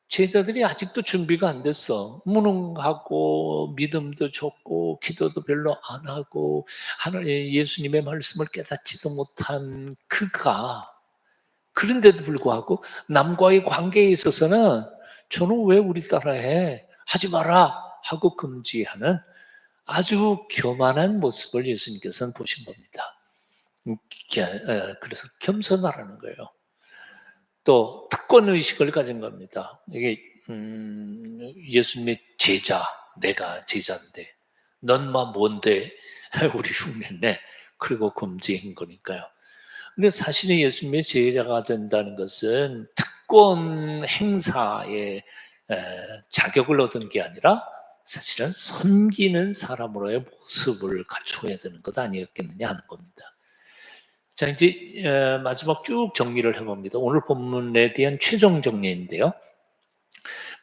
제자들이 아직도 준비가 안 됐어. 무능하고 믿음도 적고 기도도 별로 안 하고 하나님 예수님의 말씀을 깨닫지도 못한 그가 그런데도 불구하고 남과의 관계에 있어서는 저는 왜 우리 따라해? 하지 마라 하고 금지하는 아주 교만한 모습을 예수님께서는 보신 겁니다. 그래서 겸손하라는 거예요. 또 특권 의식을 가진 겁니다. 이게 예수님의 제자, 내가 제자인데 넌 마 뭔데 우리 흉내내 그리고 금지한 거니까요. 근데 사실은 예수님의 제자가 된다는 것은 특권 행사의 자격을 얻은 게 아니라 사실은 섬기는 사람으로의 모습을 갖춰야 되는 것 아니었겠느냐 하는 겁니다. 자, 이제 마지막 쭉 정리를 해봅니다. 오늘 본문에 대한 최종 정리인데요.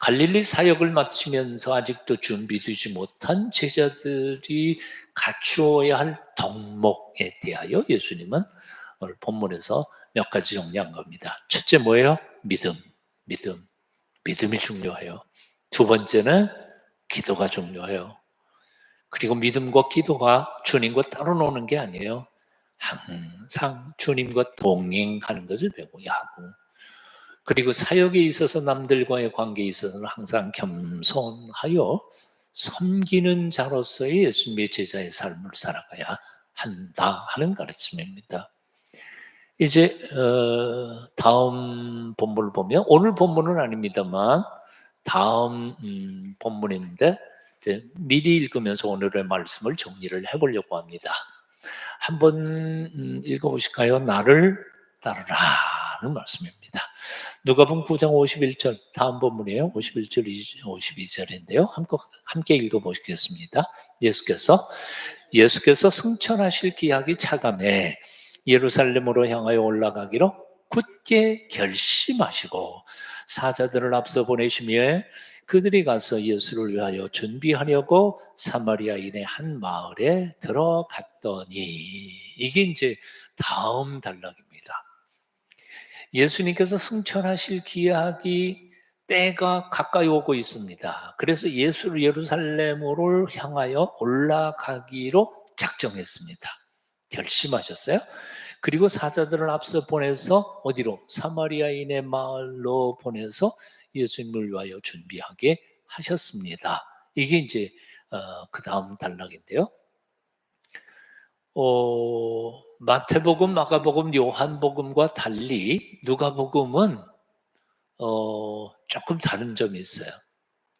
갈릴리 사역을 마치면서 아직도 준비되지 못한 제자들이 갖추어야 할 덕목에 대하여 예수님은 오늘 본문에서 몇 가지 정리한 겁니다. 첫째 뭐예요? 믿음. 믿음이 중요해요. 두 번째는 기도가 중요해요. 그리고 믿음과 기도가 주님과 따로 노는 게 아니에요. 항상 주님과 동행하는 것을 배워야 하고, 그리고 사역에 있어서 남들과의 관계에 있어서는 항상 겸손하여 섬기는 자로서의 예수님의 제자의 삶을 살아가야 한다 하는 가르침입니다. 이제 다음 본문을 보면, 오늘 본문은 아닙니다만 다음 본문인데 이제 미리 읽으면서 오늘의 말씀을 정리를 해보려고 합니다. 한번 읽어보실까요? 나를 따르라는 말씀입니다. 누가복음 9장 51절, 다음 본문이에요. 51절, 52절인데요. 함께 읽어보시겠습니다. 예수께서 승천하실 기약이 차감해 예루살렘으로 향하여 올라가기로 굳게 결심하시고 사자들을 앞서 보내시며 그들이 가서 예수를 위하여 준비하려고 사마리아인의 한 마을에 들어갔더니, 이게 이제 다음 단락입니다. 예수님께서 승천하실 기약이 때가 가까이 오고 있습니다. 그래서 예수를 예루살렘으로 향하여 올라가기로 작정했습니다. 결심하셨어요. 그리고 사자들을 앞서 보내서 어디로? 사마리아인의 마을로 보내서 예수님을 위하여 준비하게 하셨습니다. 이게 이제 그 다음 단락인데요. 마태복음, 마가복음, 요한복음과 달리 누가복음은 조금 다른 점이 있어요.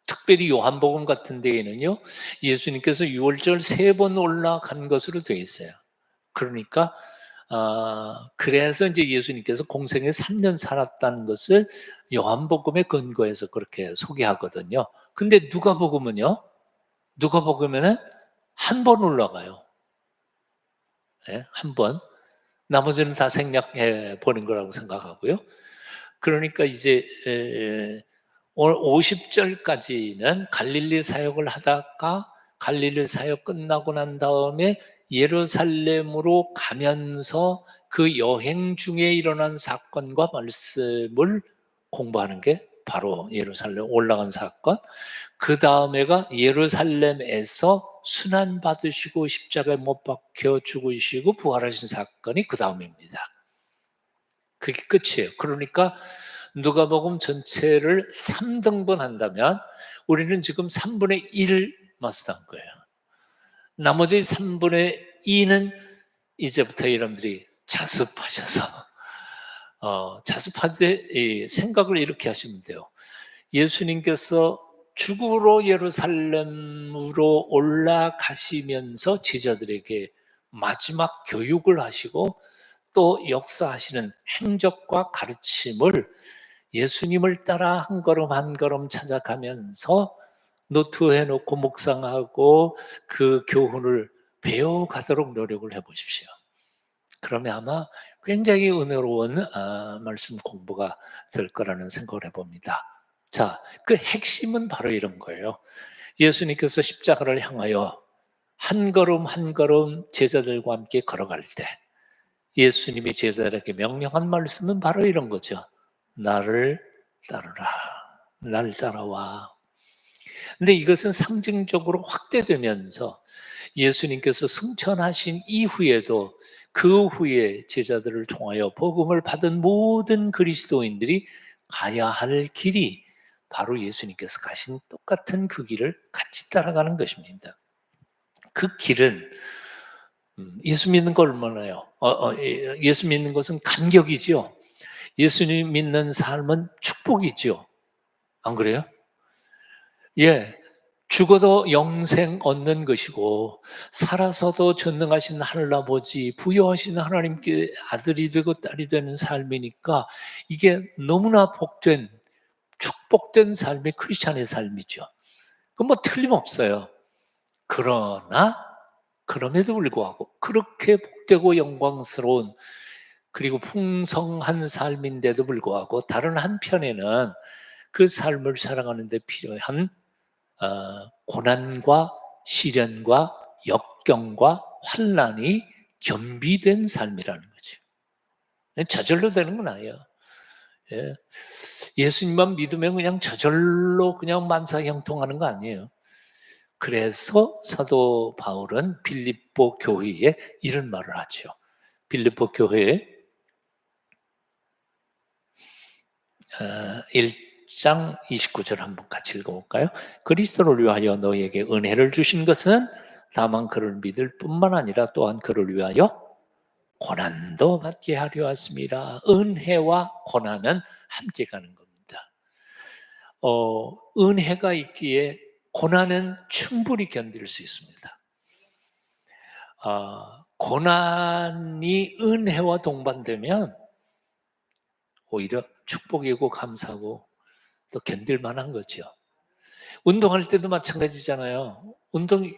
특별히 요한복음 같은 데에는요, 예수님께서 유월절 3번 올라간 것으로 되어 있어요. 그러니까 그래서 이제 예수님께서 공생에 3년 살았다는 것을 요한복음에 근거해서 그렇게 소개하거든요. 근데 누가복음은요, 누가복음에는 한 번 올라가요. 네, 한 번. 나머지는 다 생략해 버린 거라고 생각하고요. 그러니까 이제 오늘 50절까지는 갈릴리 사역을 하다가 갈릴리 사역 끝나고 난 다음에 예루살렘으로 가면서 그 여행 중에 일어난 사건과 말씀을 공부하는 게 바로 예루살렘 올라간 사건. 그 다음에가 예루살렘에서 순환 받으시고 십자가에 못 박혀 죽으시고 부활하신 사건이 그 다음입니다. 그게 끝이에요. 그러니까 누가복음 전체를 3등분 한다면 우리는 지금 3분의 1을 마스터한 거예요. 나머지 3분의 2는 이제부터 여러분들이 자습하셔서 자습할 때 생각을 이렇게 하시면 돼요. 예수님께서 죽으러 예루살렘으로 올라가시면서 제자들에게 마지막 교육을 하시고 또 역사하시는 행적과 가르침을 예수님을 따라 한 걸음 한 걸음 찾아가면서 노트해놓고 묵상하고 그 교훈을 배워가도록 노력을 해보십시오. 그러면 아마 굉장히 은혜로운 말씀 공부가 될 거라는 생각을 해봅니다. 자, 그 핵심은 바로 이런 거예요. 예수님께서 십자가를 향하여 한 걸음 한 걸음 제자들과 함께 걸어갈 때 예수님이 제자들에게 명령한 말씀은 바로 이런 거죠. 나를 따르라. 날 따라와. 근데 이것은 상징적으로 확대되면서 예수님께서 승천하신 이후에도 그 후에 제자들을 통하여 복음을 받은 모든 그리스도인들이 가야 할 길이 바로 예수님께서 가신 똑같은 그 길을 같이 따라가는 것입니다. 그 길은 예수 믿는 거 얼마나요? 예수 믿는 것은 감격이지요. 예수님 믿는 삶은 축복이지요. 안 그래요? 예. 죽어도 영생 얻는 것이고 살아서도 전능하신 하늘아버지 부여하신 하나님께 아들이 되고 딸이 되는 삶이니까 이게 너무나 복된 축복된 삶이 크리스찬의 삶이죠. 그건 뭐 틀림없어요. 그러나 그럼에도 불구하고 그렇게 복되고 영광스러운 그리고 풍성한 삶인데도 불구하고 다른 한편에는 그 삶을 살아가는 데 필요한 고난과 시련과 역경과 환난이 겸비된 삶이라는 거죠. 저절로 되는 건 아니에요. 예. 예수님만 믿으면 그냥 저절로 그냥 만사형통하는 거 아니에요. 그래서 사도 바울은 빌립보 교회에 이런 말을 하죠. 빌립보 교회에 1장 29절 한번 같이 읽어볼까요? 그리스도를 위하여 너희에게 은혜를 주신 것은 다만 그를 믿을 뿐만 아니라 또한 그를 위하여 고난도 받게 하려 왔습니다. 은혜와 고난은 함께 가는 겁니다. 은혜가 있기에 고난은 충분히 견딜 수 있습니다. 고난이 은혜와 동반되면 오히려 축복이고 감사고 또 견딜 만한 거죠. 운동할 때도 마찬가지잖아요. 운동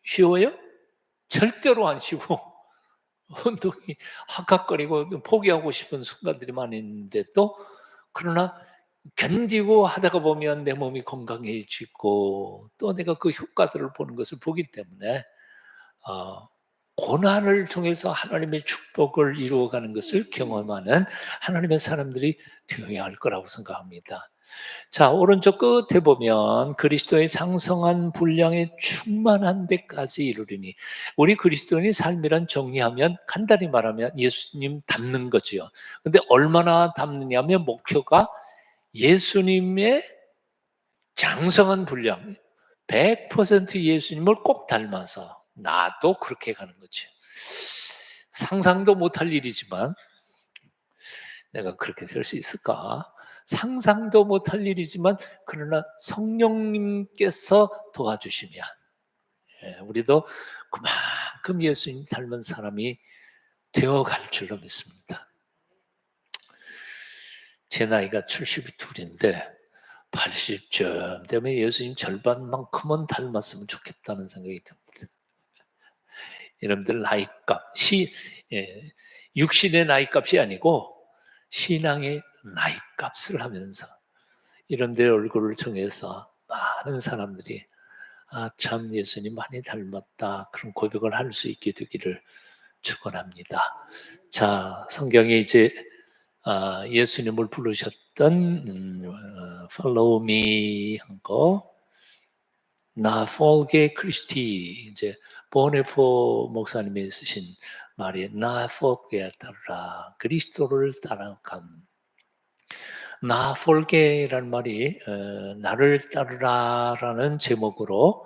쉬워요? 절대로 안 쉬워. 운동이 헉헉거리고 포기하고 싶은 순간들이 많이 있는데 또 그러나 견디고 하다가 보면 내 몸이 건강해지고 또 내가 그 효과들을 보는 것을 보기 때문에 어, 고난을 통해서 하나님의 축복을 이루어가는 것을 경험하는 하나님의 사람들이 되어야 할 거라고 생각합니다. 자, 오른쪽 끝에 보면 그리스도의 장성한 분량에 충만한 데까지 이르리니 우리 그리스도인의 삶이란 정리하면 간단히 말하면 예수님 닮는 거지요. 근데 얼마나 닮느냐면 목표가 예수님의 장성한 분량 100% 예수님을 꼭 닮아서 나도 그렇게 가는 거죠. 상상도 못할 일이지만 내가 그렇게 될 수 있을까? 상상도 못할 일이지만 그러나 성령님께서 도와주시면 우리도 그만큼 예수님 닮은 사람이 되어갈 줄로 믿습니다. 제 나이가 72인데 80쯤 되면 예수님 절반만큼은 닮았으면 좋겠다는 생각이 듭니다. 여러분들 나이값, 육신의 나이값이 아니고 신앙의 나이값을 하면서 여러분들의 얼굴을 통해서 많은 사람들이 참 예수님 많이 닮았다 그런 고백을 할 수 있게 되기를 축원합니다. 자, 성경에 이제 예수님을 부르셨던 Follow me 한 거, 나 folge Christi 이제 보네포 목사님이 쓰신 말이 나 folge를 따르라 그리스도를 따라감. 나 folge라는 말이 나를 따르라라는 제목으로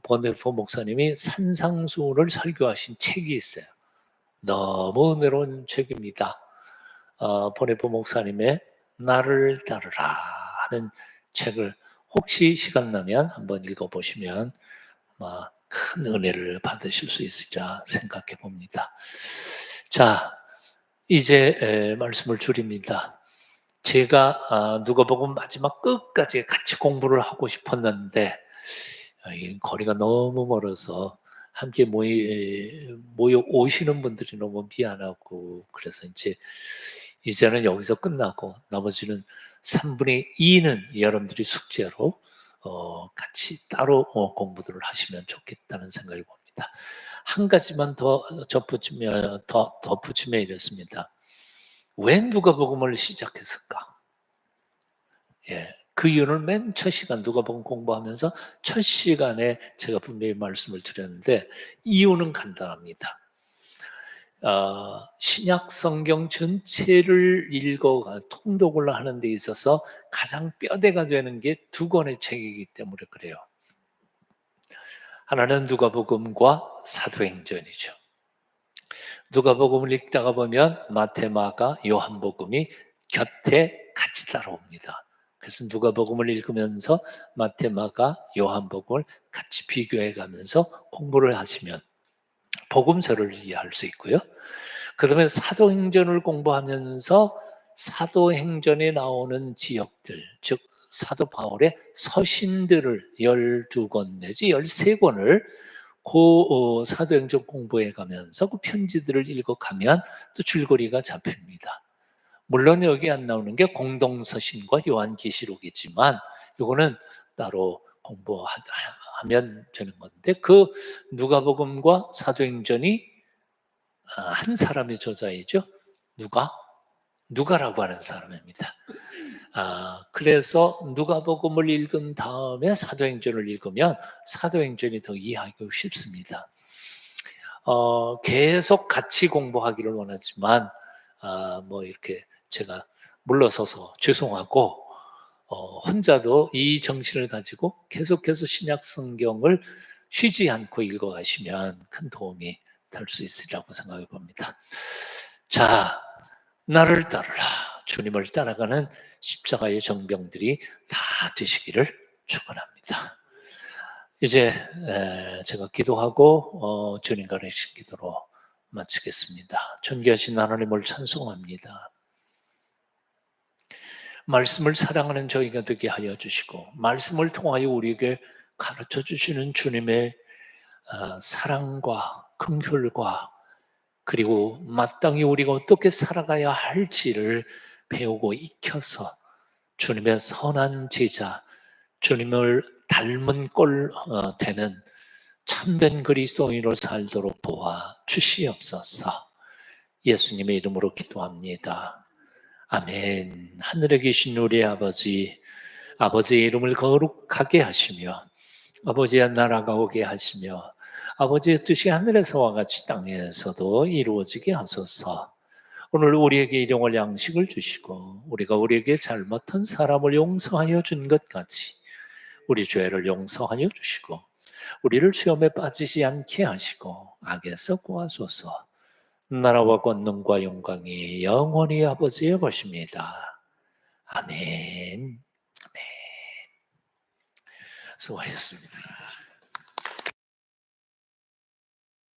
보네포 목사님이 산상수훈을 설교하신 책이 있어요. 너무 은혜로운 책입니다. 보네포 목사님의 나를 따르라 하는 책을 혹시 시간 나면 한번 읽어보시면 아마 큰 은혜를 받으실 수 있으리라 생각해 봅니다. 자, 이제 말씀을 줄입니다. 제가 누가복음 마지막 끝까지 같이 공부를 하고 싶었는데 이 거리가 너무 멀어서 함께 모여 오시는 분들이 너무 미안하고 그래서 이제는 여기서 끝나고 나머지는 3분의 2는 여러분들이 숙제로 같이 따로 공부들을 하시면 좋겠다는 생각이 봅니다. 한 가지만 더 덧붙이면 이렇습니다. 왜 누가복음을 시작했을까? 그 이유는 맨 첫 시간 누가복음 공부하면서 첫 시간에 제가 분명히 말씀을 드렸는데 이유는 간단합니다. 신약 성경 전체를 통독을 하는 데 있어서 가장 뼈대가 되는 게 두 권의 책이기 때문에 그래요. 하나는 누가복음과 사도행전이죠. 누가복음을 읽다가 보면 마태, 마가, 요한복음이 곁에 같이 따라옵니다. 그래서 누가복음을 읽으면서 마태, 마가, 요한복음을 같이 비교해 가면서 공부를 하시면 복음서를 이해할 수 있고요. 그다음에 사도행전을 공부하면서 사도행전에 나오는 지역들, 즉 사도 바울의 서신들을 12권 내지 13권을 사도행전 공부해 가면서 그 편지들을 읽어가면 또 줄거리가 잡힙니다. 물론 여기 안 나오는 게 공동서신과 요한계시록이지만 이거는 따로 공부하면 되는 건데, 그 누가복음과 사도행전이 한 사람의 저자이죠. 누가라고 하는 사람입니다. 그래서 누가복음을 읽은 다음에 사도행전을 읽으면 사도행전이 더 이해하기 쉽습니다. 계속 같이 공부하기를 원하지만 뭐 이렇게 제가 물러서서 죄송하고, 혼자도 이 정신을 가지고 계속해서 신약 성경을 쉬지 않고 읽어가시면 큰 도움이 될 수 있으리라고 생각해 봅니다. 자, 나를 따르라. 주님을 따라가는 십자가의 정병들이 다 되시기를 축원합니다. 이제 제가 기도하고 주님 가르친 기도로 마치겠습니다. 존귀하신 하나님을 찬송합니다. 말씀을 사랑하는 저희가 되게 하여 주시고, 말씀을 통하여 우리에게 가르쳐 주시는 주님의 사랑과 긍휼과, 그리고 마땅히 우리가 어떻게 살아가야 할지를 배우고 익혀서 주님의 선한 제자, 주님을 닮은 꼴 되는 참된 그리스도인으로 살도록 도와 주시옵소서. 예수님의 이름으로 기도합니다. 아멘. 하늘에 계신 우리 아버지, 아버지의 이름을 거룩하게 하시며 아버지의 나라가 오게 하시며 아버지의 뜻이 하늘에서와 같이 땅에서도 이루어지게 하소서. 오늘 우리에게 일용할 양식을 주시고 우리가 우리에게 잘못한 사람을 용서하여 준 것 같이 우리 죄를 용서하여 주시고 우리를 시험에 빠지지 않게 하시고 악에서 구하소서. 나라와 권능과 영광이 영원히 아버지의 것입니다. 아멘. 아멘. 수고하셨습니다.